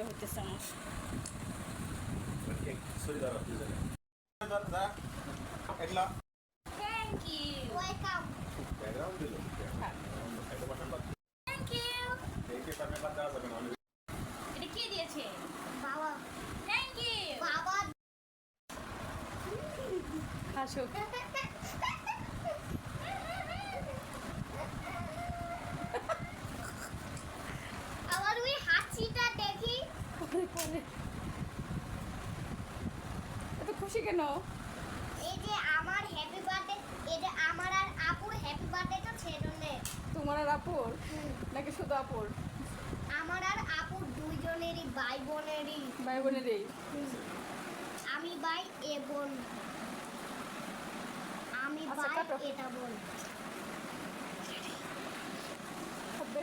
বের হইতেছে আমার। Thank you. Welcome. Thank you. এটা কে দিয়েছে? বাবা। থ্যাংক ইউ বাবা। হাসো। আমার ওই হাসিটা দেখি। এত খুশি কেন? এই যে আমার হ্যাপি বার্থডে, এটা আমার আর আপুর হ্যাপি বার্থডে তো সেজন্য। তোমার আর আপুর নাকি শুধু আপুর? আমার আর আপুর দুইজনেরই, ভাই বোনেরই। আমি ভাই এ বোন, আমি ভাই এটা বোন। হবে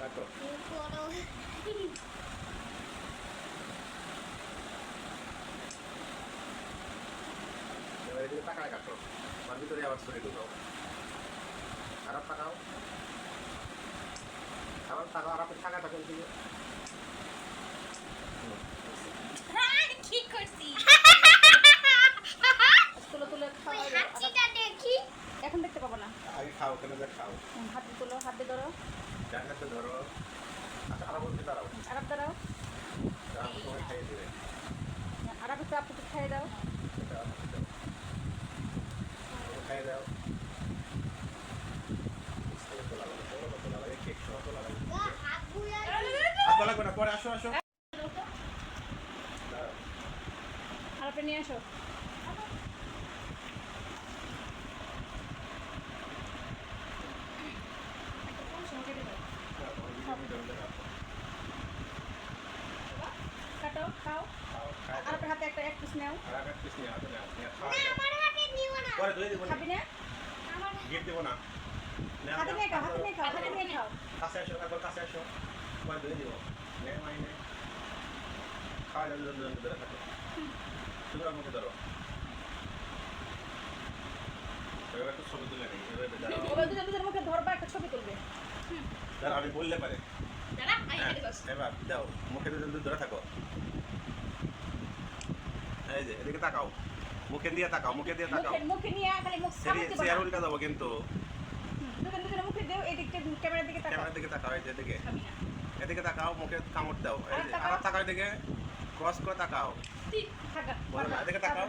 কাটো করো। এবারে টাকায় কাটো, তার ভিতরে আবার ছড়িয়ে ঢুকাও। খারাপ টাকাও, আবার টাকা আর আপনার টাকাটা কোন দিকে? কি করছি? তুলে খাও। হাসিটা দেখি। এখন দেখতে পাবো না। আগে খাও, কেন যে খাও। হাতে তুলো, হাতে ধরো। জান্নাতে ধরো। আচ্ছা, আরো বলতে দাঁড়াও। আরাপ দাঁড়াও। তোমাকে খাইয়ে দেবে। আরাপ একটু আপুকে খাইয়ে দাও। খাইয়ে দাও। কেক সহ তো লাগাই। হাত লাগবে না, পরে আসো আসো। আরাপে নিয়ে আসো। কাটো, খাও। আরাপের হাতে একটা এক পিস নাও। পরে ধুয়ে দেবো না। খাবি না? গিফট দেবো না। হাতে নিয়ে খাও, হাতে নিয়ে খাও, হাতে নিয়ে খাও। কাছে আসো, একবার কাছে আসো। পরে ধুয়ে দেবো। নে মাইনে। খাওয়া যাবে, ধরে থাকো। তুমি মুখে ধরো। এবার একটা ছবি তুলে নেই। ওরা দুজন মুখে ধরবা, একটা ছবি তুলবে। দাঁড়া, আমি বললে পারে। এবার দাও, মুখে দুজন ধরে থাকো। এই যে এদিকে তাকাও, মুখে দিয়ে তাকাও, মুখে দিয়ে তাকাও। মুখে নিয়ে খালি মুখ সামনে দিবা। চেয়ার উল্টা দেবো কিন্তু। দুজন মুখে দাও, এদিকে ক্যামেরার দিকে তাকাও। ক্যামেরার দিকে তাকাও, এই যে এদিকে। এদিকে তাকাও, মুখে কামড় দাও। এই যে আর তাকাও, এদিকে ক্রস করে তাকাও। ঠিক থাকা। বলো না, এদিকে তাকাও।